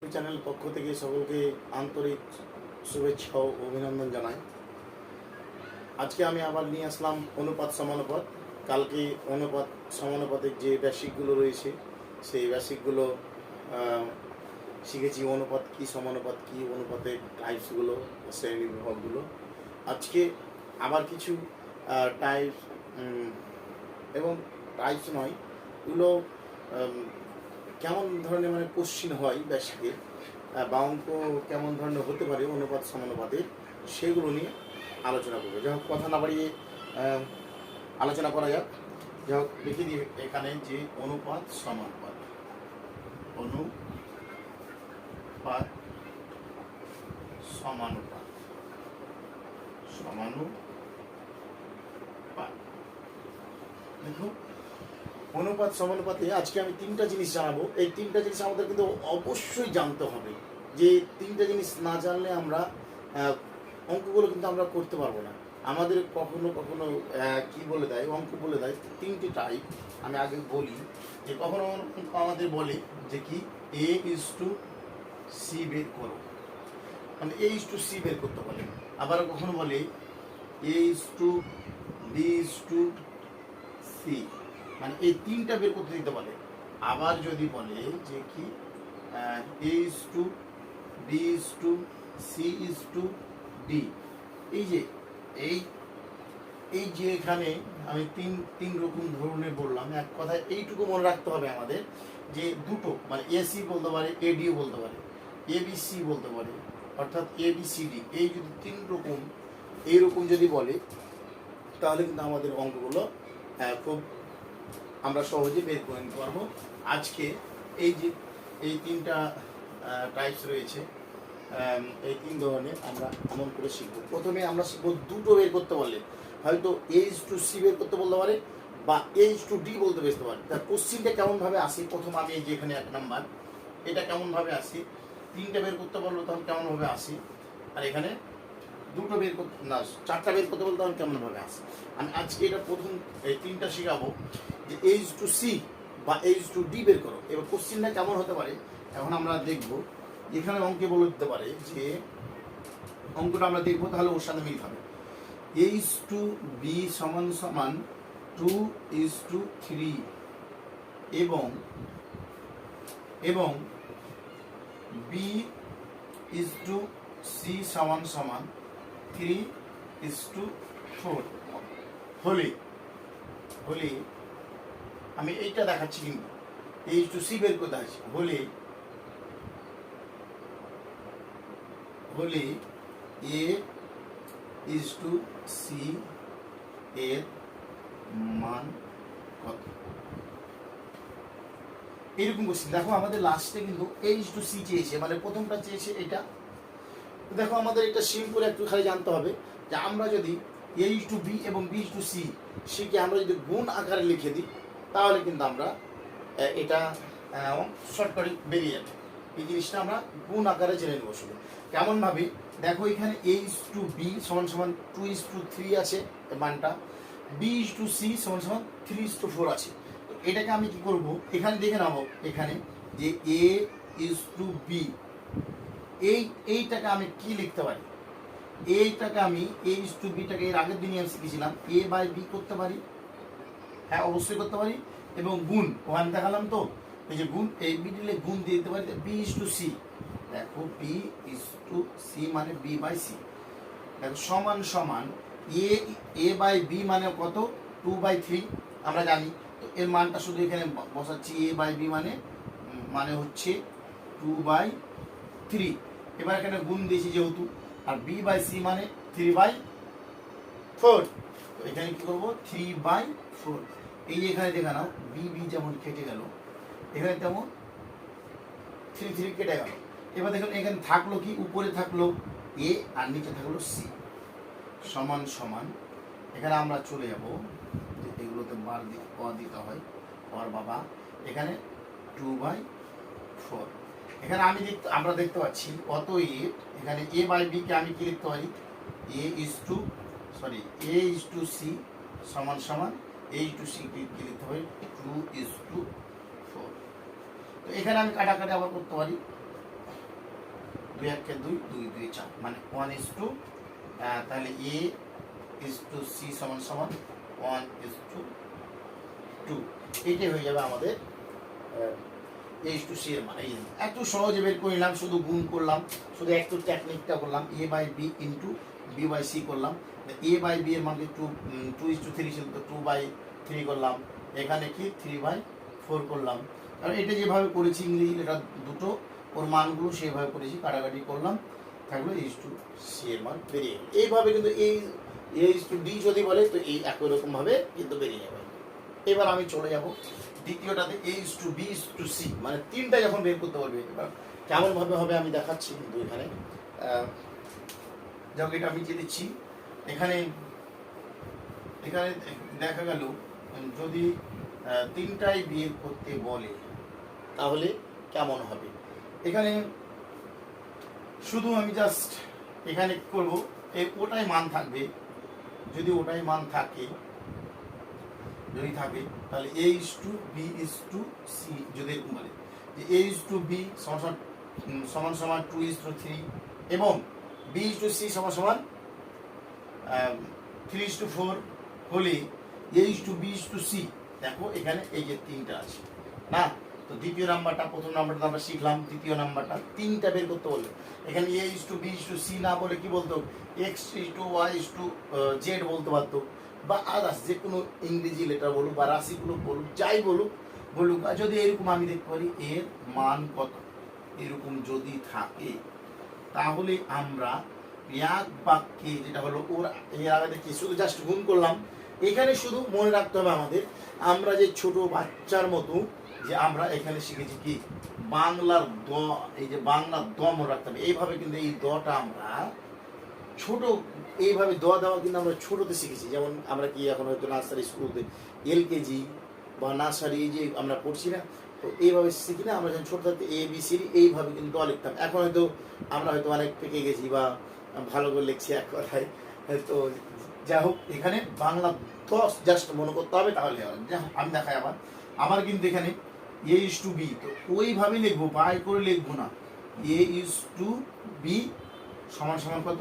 Channel পক্ষ থেকে সকলকে আন্তরিক শুভেচ্ছা ও অভিনন্দন জানাই। আজকে আমি আবার নিয়ে আসলাম অনুপাত সমানুপাত। কালকে অনুপাত সমানুপাতের যে বেসিকগুলো রয়েছে সেই বেসিকগুলো শিখেছি। অনুপাত কি, সমানুপাত কি, অনুপাতের টাইপসগুলো, শ্রেণী বিভাগগুলো। আজকে আবার কিছু টাইপস এবং টাইপস নয়, এগুলো কেমন ধরনের মানে কোশ্চিন হয় বেসিকে বা অঙ্ক কেমন ধরনের হতে পারে অনুপাত সমানুপাতের, সেগুলো নিয়ে আলোচনা করবো। যাই হোক, কথা না বাড়িয়ে আলোচনা করা যাক। যাই হোক, লিখে দিই এখানে যে অনুপাত সমানুপাত, অনুপাত সমানুপাত, সমানুপাত। দেখো, অনুপাত সমানুপাতে আজকে আমি তিনটা জিনিস জানাবো। এই তিনটা জিনিস আমাদের কিন্তু অবশ্যই জানতে হবে। যে তিনটা জিনিস না জানলে আমরা অঙ্কগুলো কিন্তু আমরা করতে পারবো না। আমাদের কখনো কখনো কি বলে দেয়, অঙ্ক বলে দেয় তিনটে টাইপ। আমি আগে বলি যে কখনো অঙ্ক আমাদের বলে যে কি A/C বের করো, মানে A/C বের করতে বলে। আবার কখনো বলে A/B/C, মানে এই তিনটা বের করতে দিতে পারে। আবার যদি বলে যে কি A/B/C/D, এই যে এই যে এখানে আমি তিন রকম ধরনের বললাম। এক কথায় এইটুকু মনে রাখতে হবে আমাদের যে দুটো, মানে AC বলতে পারে, ADও বলতে পারে, ABC বলতে পারে, অর্থাৎ ABCD। এই যদি তিন রকম এইরকম যদি বলে, তাহলে কিন্তু আমাদের অঙ্কগুলো খুব আমরা সহজে বের করে নিতে পারবো। আজকে এই যে এই তিনটা টাইপস রয়েছে, এই তিন ধরনের আমরা এমন করে শিখবো। প্রথমে আমরা শিখবো দুটো বের করতে বললে, হয়তো A/C বের করতে বলতে পারে বা A/D বলতে বেসতে পারে। তার কোশ্চিনটা কেমনভাবে আসে, প্রথম আমি এই যে এখানে 1 নাম্বার, এটা কেমনভাবে আসে, তিনটা বের করতে বললো তখন কেমনভাবে আসে, আর এখানে দুটো বের করতে না, চারটা বের করতে বলতে তখন কেমনভাবে আসে। আমি আজকে এটা প্রথম এই তিনটা শেখাবো যে A/C বা A/D বের করো। এবার কোশ্চিনটা কেমন হতে পারে এখন আমরা দেখব। এখানে অঙ্কে বলে দিতে পারে যে অঙ্কটা আমরা দেখবো, তাহলে ওর সাথে মিল হবে। A/B সমান সমান 2:3 এবং B/C সমান সমান 3:4 হলে আমি এইটা দেখাচ্ছি, কিন্তু A/C বের করতে আছে হলে A/C এর মান কত, এরকম কোশ্চেন। দেখো, আমাদের লাস্টে কিন্তু A/C চেয়েছে, মানে প্রথমটা চেয়েছে এটা। দেখো, আমাদের এটা সিম্পল একটু খালি জানতে হবে যে আমরা যদি A/B এবং B/C শিখে আমরা যদি গুণ আকারে লিখে দিই, তাহলে কিন্তু আমরা এটা শর্টকাটে বেরিয়ে যাবে। এই জিনিসটা আমরা গুণ আকারে জেনে নেবো। শুধু কেমনভাবে দেখো, এখানে A/B সমান সমান 2:3 আছে মানটা, B/C সমান সমান 3:4 আছে। তো এটাকে আমি কি করব, এখানে দেখে নেবো এখানে যে A/B, এইটাকে আমি কি লিখতে পারি, এইটাকে আমি A/Bটাকে এর আগের দিনই আমি শিখেছিলাম A/B করতে পারি। হ্যাঁ, অবশ্যই করতে পারি। এবং গুণ ওখানে দেখালাম তো, এই যে গুণ, এই মিডিলে গুণ দিয়ে দিতে পারি B/C। দেখো, B/C মানে B/C। দেখো, সমান সমান A/B মানে কত, 2/3 আমরা জানি। তো এর মানটা শুধু এখানে বসাচ্ছি, A/B মানে হচ্ছে 2/3। এবার এখানে গুণ দিয়েছি যেহেতু, আর B/C মানে 3/4। তো এখানে কি করবো, 3/4। এই যে এখানে দেখে নাও, B যেমন কেটে গেল, এখানে তেমন 3 কেটে গেল। এবার দেখুন, এখানে থাকলো কি, উপরে থাকলো A আর নিচে থাকলো C সমান সমান। এখানে আমরা চলে যাব যে এগুলোতে বার দিতে হয়, আর বাবা এখানে 2/4। এখানে আমরা দেখতে পাচ্ছি অতএব এখানে A/B কে আমি কি লিখতে পারি, A/C সমান সমান A/C কি লিখতে পারি, 2:4। তো এখানে আমি কাটাকাটি আবার করতে পারি, 2 1 2 2 2 4 মানে 1:, তাহলে A:C সমান সমান 1:2। এইটাই হয়ে যাবে আমাদের A:C এর মান। এই এত সহজে বের করে নিলাম, শুধু গুণ করলাম, শুধু একটু টেকনিকটা করলাম, A/B ইন্টু B/C করলাম। A/B এর মান 2:3 ছিল, তো 2/3 করলাম। এখানে কি 3/4 করলাম। কারণ এটা যেভাবে করেছি ইংরেজি এটা দুটো, ওর মানগুলো সেভাবে করেছি, কাটাকাটি করলাম, থাকলো A:C এর মান বেরিয়ে গেল। এইভাবে কিন্তু A:D যদি বলে তো এই একই রকম ভাবে কিন্তু বেরিয়ে যাবে। এবার আমি চলে যাব দ্বিতীয়টাতে A:B:C, মানে তিনটা যখন বের করতে পারবে এবার কেমন ভাবে হবে আমি দেখাচ্ছি। কিন্তু এখানে যখন এটা আমি যে দিচ্ছি, এখানে দেখা গেল যদি তিনটাই বের করতে বলে তাহলে কেমন হবে। এখানে শুধু আমি জাস্ট এখানে করব, ওটাই মান থাকবে। যদি ওটাই মান থাকে, যদি থাকে তাহলে A:B:C যদি এরকম বলে যে A:B সমান সমান 2:3 এবং B:C সমান সমান 3:4 হলে A:B:C, দেখো এখানে এই যে তিনটা আছে না। তো দ্বিতীয় নাম্বারটা, প্রথম নাম্বারটা আমরা শিখলাম, দ্বিতীয় নাম্বারটা তিনটা বের করতে বললে এখানে A:B:C না বলে কি বলতো X:Y:Z বলতে পারতো, বা আদার্স যে কোনো ইংরেজি লেটার বলুক বা রাশিগুলো বলুক, যাই বলুক। আর যদি এরকম আমি দেখতে পারি এর মান কত, এরকম যদি থাকে তাহলে আমরা এক বাক্যে যেটা হলো ওর এর আগে দেখি শুধু জাস্ট গুণ করলাম। এখানে শুধু মনে রাখতে হবে আমাদের, আমরা যে ছোট বাচ্চার মতো যে আমরা এখানে শিখেছি কি বাংলার দ, এই যে বাংলার দ মনে রাখতে হবে। এইভাবে কিন্তু এই দটা আমরা ছোট, এইভাবে দ দেওয়া কিন্তু আমরা ছোটতে শিখেছি। যেমন আমরা কি এখন হয়তো নার্সারি স্কুলতে LKG বা নার্সারি যে আমরা পড়ছি না, তো এইভাবে শিখি না আমরা যখন ছোট থাকতে ABC এইভাবে কিন্তু দ লিখতাম। এখন হয়তো আমরা হয়তো অনেক পেকে গেছি বা ভালো করে লিখছি এক কথায়। তো যাই হোক, এখানে বাংলা দ জাস্ট মনে করতে হবে, তাহলে আমি দেখাই আমার কিন্তু এখানে A:B, তো ওইভাবে লিখবো, বাই করে লিখবো না। A:B সমান সমান কত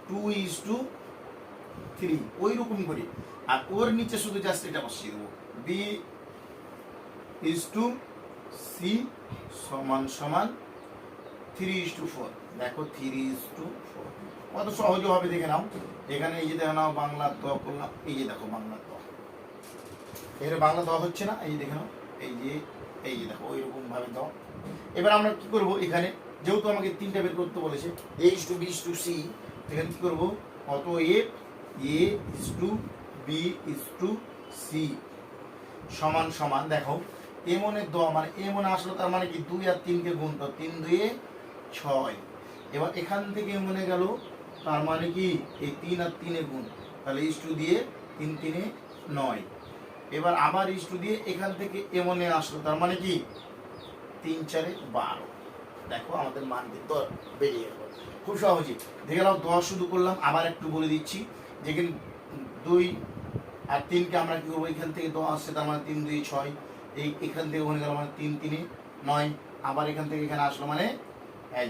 2:3 ওই রকম করে, আর ওর নিচে শুধু জাস্ট এটা বসিয়ে দেবো B:C সমান সমান 3:4। দেখো 3:4 কত সহজ হবে দেখে নাও। এখানে এই যে দেখে নাও বাংলার দ করলাম, এই যে দেখো বাংলার দ, এখানে বাংলা দ হচ্ছে না, এই যে দেখে নাও, এই যে দেখো ওই রকম ভাবে দ। এবার আমরা কি করব, এখানে যেহেতু আমাকে তিনটা বের করতে বলেছে A:B:C, এখানে কি করবো অতএব A:B:C সমান সমান, দেখো এমনের দ মানে এমন আসলো, তার মানে কি 2 আর 3 কে গুণ করো, 3 2 6। এবার এখান থেকে এমনে গেল, তার মানে কি এই 3 আর 3 এ গুণ, তাহলে ইস্টু দিয়ে 3 3 9। এবার আবার ইস্টু দিয়ে এখান থেকে এমনে আসলো, তার মানে কি 3 4 12। দেখো আমাদের মান কিন্তু বেরিয়ে গেল খুব সহজে। দেখে নাও 10 শুধু করলাম, আবার একটু বলে দিচ্ছি, যেখানে 2 আর 3 কে আমরা কি করবো, এখান থেকে 10 আসছে, তার মানে 3 2 6, এখান থেকে ওখানে গেল মানে 3 3 9, আবার এখান থেকে এখানে আসলো মানে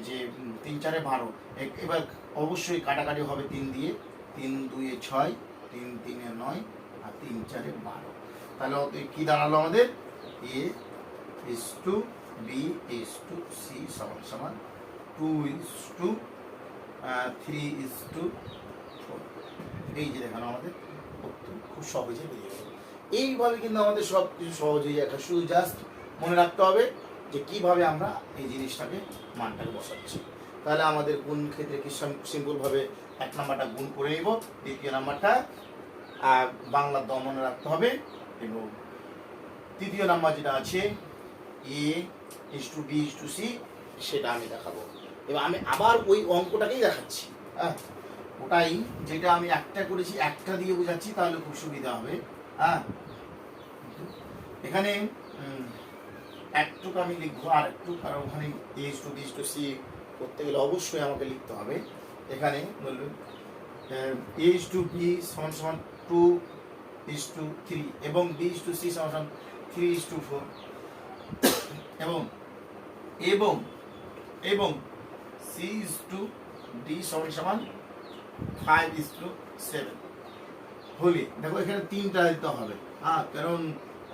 যে 3 4 12। এবার অবশ্যই কাটাকাটি হবে 3 দিয়ে, 3 2 6, 3 3 9 আর 3 4 12। তাহলে কি দাঁড়ালো আমাদের A:B:C সমান সমান 2:3:4। এই যে দেখানো আমাদের খুব সহজে বেরিয়ে গেল। এইভাবে কিন্তু আমাদের সব কিছু সহজ হয়ে যায়, শুধু জাস্ট মনে রাখতে হবে যে কিভাবে আমরা এই জিনিসটাকে মানটাকে বসাচ্ছি। তাহলে আমাদের গুণ ক্ষেত্রে কি সিম্পলভাবে 1 নাম্বারটা গুণ করে নিব, দ্বিতীয় নাম্বারটা বাংলার দ মনে রাখতে হবে, এবং তৃতীয় নাম্বার যেটা আছে A:B:C সেটা আমি দেখাবো। এবার আমি আবার ওই অঙ্কটাকেই দেখাচ্ছি, হ্যাঁ ওটাই যেটা আমি একটা করেছি একটা দিয়ে বোঝাচ্ছি, তাহলে খুব সুবিধা হবে। হ্যাঁ এখানে একটুকু আমি লিখবো আর একটু, কারণ ওখানে A:B:C করতে গেলে অবশ্যই আমাকে লিখতে হবে। এখানে বলবেন A:B সমান সমান 2:3 এবং B:C সমান সমান 3:4 এবং এবং এবং C/D সমান সমান 5:7 হলে দেখো এখানে 3টা দিতে হবে, কারণ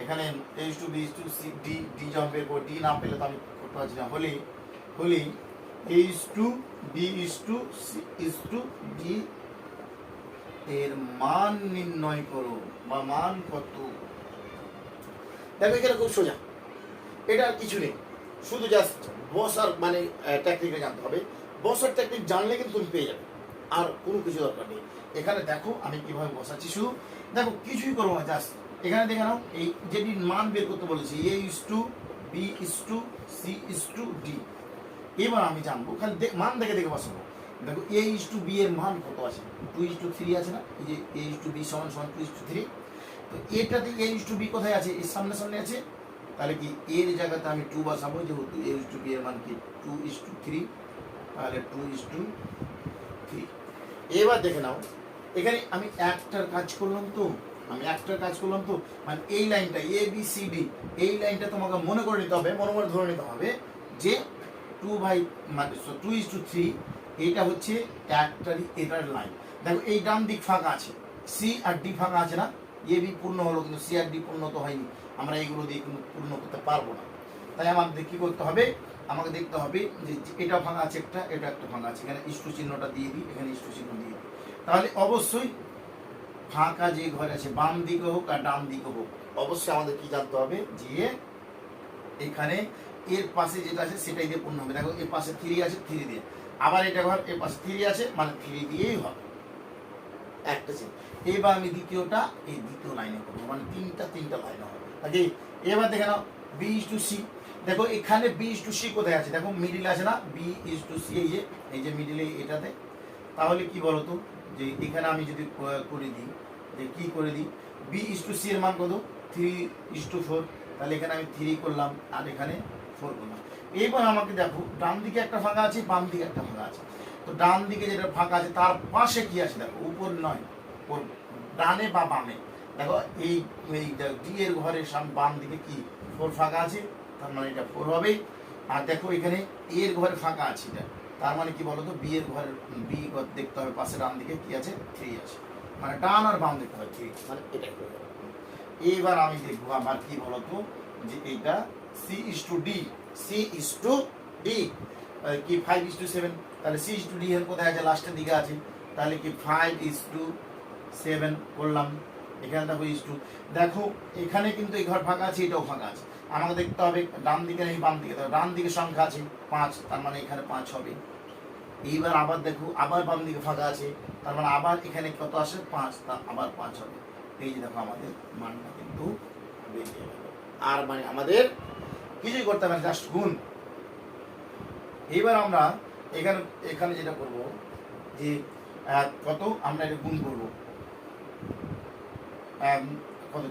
এখানে A/B/C D যখন বের করবো, D না পেলে তো আমি করতে পারছি না। হলে A/B/C/D এর মান নির্ণয় করো, বা মান কত। দেখো এখানে খুব সোজা, এটা আর কিছু নেই, শুধু জাস্ট বসার মানে টেকনিকটা জানতে হবে। বসার টেকনিক জানলে কিন্তু তুমি পেয়ে যাবে, আর কোনো কিছু দরকার নেই। এখানে দেখো আমি কিভাবে বসাচ্ছি, শুধু দেখো কিছুই করবো না, জাস্ট এখানে দেখে নাও এই যেটি মান বের করতে বলেছি A/B/C/D। এবার আমি জানবো খালি মান দেখে দেখে বসাবো। দেখো A/B এর মান কত আছে, 2:3 আছে না, এই যে A/B সমান সমান 2:3। তো এটাতে A/B কোথায় আছে, এর সামনে সামনে আছে, তাহলে কি এর জায়গাতে আমি 2 বসাবো, যেহেতু A/B এর মান কি 2:3, তাহলে 2:3। এবার দেখে নাও এখানে আমি একটার কাজ করলাম তো, মানে এই লাইনটা ABCD, এই লাইনটা তোমাকে মনে করে নিতে হবে, মনে করে ধরে নিতে হবে যে 2:3, এইটা হচ্ছে এটার লাইন। দেখো এই ডান দিক ফাঁকা আছে, সি আর ডি ফাঁকা আছে না, AB পূর্ণ হলো, কিন্তু সি আর ডি পূর্ণ তো হয়নি, আমরা এইগুলো দিয়ে কিন্তু পূর্ণ করতে পারবো না। তাই আমাদের কি করতে হবে, আমাকে দেখতে হবে যে এটা ফাঁকা আছে একটা, এটা একটা ফাঁকা আছে, এখানে ইস্টু চিহ্নটা দিয়ে দিই, এখানে ইস্টু চিহ্ন দিয়ে দিই। তাহলে অবশ্যই ফাঁকা যে ঘরে আছে, বাম দিকে হোক আর ডান দিকে হোক, অবশ্যই আমাদের কি জানতে হবে যে এখানে এর পাশে যেটা আছে সেটাই দিয়ে পূর্ণ হবে। দেখো এর পাশে 3 আছে, 3 দিয়ে, আবার এটা ঘর এর পাশে 3 আছে, মানে 3 দিয়েই হবে একটা চিহ্ন। এবার আমি দ্বিতীয়টা এই দ্বিতীয় লাইনে করবো, মানে তিনটা লাইনে হবে। ওকে, এবার দেখে নাও B/C। দেখো এখানে B/C কোথায় আছে, দেখো মিডিলে আছে না, B/C, এই যে মিডিলে এটাতে। তাহলে কি বলতো, যে এখানে আমি যদি করে দিই, যে কি করে দিই, B/C এর মান কত, 3:4, তাহলে এখানে আমি 3 করলাম আর এখানে 4 করলাম। এবার আমাকে দেখো ডান দিকে একটা ফাঁকা আছে, বাম দিকে একটা ফাঁকা আছে। তো ডান দিকে যেটা ফাঁকা আছে তার পাশে কি আছে, দেখো উপর নয়, ওর ডানে বা বামে। দেখো এই ডি এর ঘরের সামনে বাম দিকে কি 4 ফাঁকা আছে, তার মানে এটা 4 হবে। আর দেখো এখানে এর ঘরে ফাঁকা আছে, এটা তার মানে কি বলতো, বি এর ঘরের বি দেখতে হবে পাশে ডান দিকে কি আছে, 3 আছে, মানে ডান আর বাম দেখতে হবে 3, মানে এটা করে দেবো। এবার আমি দেখবো আবার কি বলতো, যে এইটা C/D, কি 5:7, তাহলে C/D এর কোথায় আছে, লাস্টের দিকে আছে, তাহলে কি 5:7 করলাম। এখানে দেখো ইস্টু, দেখো এখানে কিন্তু এই ঘর ফাঁকা আছে, এটাও ফাঁকা আছে, আমাকে দেখতে হবে ডান দিকে নেই বাম দিকে। ডান দিকে সংখ্যা আছে 5, তার মানে এখানে 5 হবে। এইবার আবার দেখো আবার বাম দিকে ফাঁকা আছে, তার মানে আবার এখানে কত আসে, 5, তা আবার 5 হবে। এই যে দেখো আমাদের মানটা কিন্তু বেরিয়ে গেল, আর মানে আমাদের কিছুই করতে হবে না, জাস্ট গুণ। এইবার আমরা এখানে যেটা করব, যে কত আমরা এটা গুণ করব, কত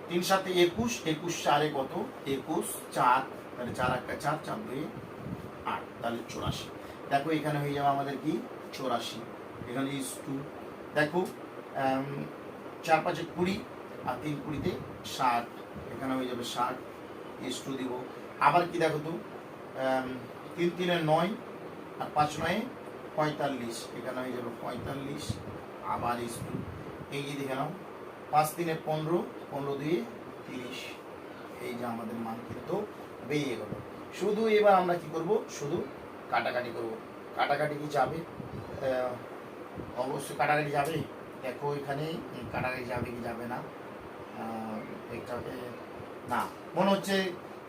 3 7 21, 21 4 কত, 21 4, তাহলে 4 1 4, 4 2 8, তাহলে 84। দেখো এখানে হয়ে যাবে আমাদের কি 84, এখানে ইজ 2। দেখো 4 5 20 আর 3 20 60, এখানে হয়ে যাবে 60, ইজ 2 দিব। আবার কি দেখো তো 3 3 9 আর 5 9 45, এখানে হয়ে যাবে 45, আবার ইজ 2। এই যে দেখে নাও 5 3 15, 15 2 30, এই যে আমাদের মান কিন্তু বেরিয়ে গেল। শুধু এবার আমরা কি করব, শুধু কাটাকাটি করব। কাটাকাটি কি যাবে, অবশ্যই কাটাকাটি যাবে। দেখো এখানে কাটাকাটি যাবে কি যাবে না, এটাকে না মনে হচ্ছে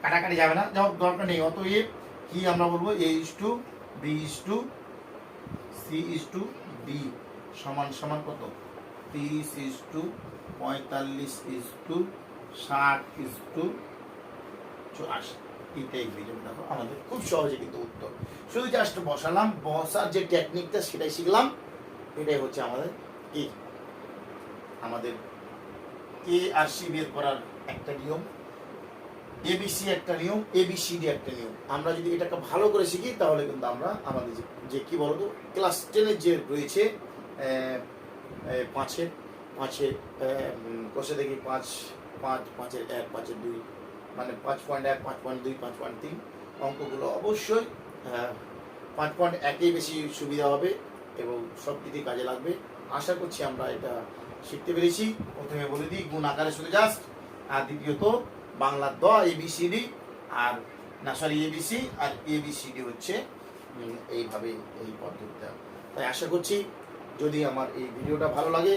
কাটাকাটি যাবে না, যাও দরকার নেই। অতএব কি আমরা বলবো, A/B/C/D সমান সমান কত, 30:45:60:84। এটাই হয়ে যাবে। দেখো আমাদের খুব সহজে কিন্তু উত্তর, শুধু জাস্ট বসালাম, বসার যে টেকনিকটা সেটাই শিখলাম। এটাই হচ্ছে আমাদের কি, আমাদের A আর C বের করার একটা নিয়ম, ABC একটা নিয়ম, ABCD একটা নিয়ম। আমরা যদি এটাকে ভালো করে শিখি তাহলে কিন্তু আমরা আমাদের যে কি বলতো ক্লাস 10-এর যে রয়েছে 5-এর কষে দেখি 5 5 5-এর 1 5-এর 2, মানে 5.1 5.2 5.3 অঙ্কগুলো অবশ্যই 5.1-এই বেশি সুবিধা হবে এবং সব দিকে কাজে লাগবে। আশা করছি আমরা এটা শিখতে পেরেছি। প্রথমে বলে দিই গুণ আকারে শুধু জাস্ট, আর দ্বিতীয়ত বাংলার দ ABCD আর ABC আর ABCD হচ্ছে এইভাবে এই পদ্ধতিটা। তাই আশা করছি যদি আমার এই ভিডিওটা ভালো লাগে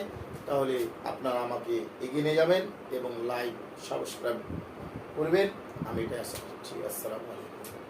তাহলে আপনারা আমাকে এগিয়ে নিয়ে যাবেন এবং লাইক সাবস্ক্রাইব করবেন। আমি এটা আশা করছি। আসসালামু আলাইকুম।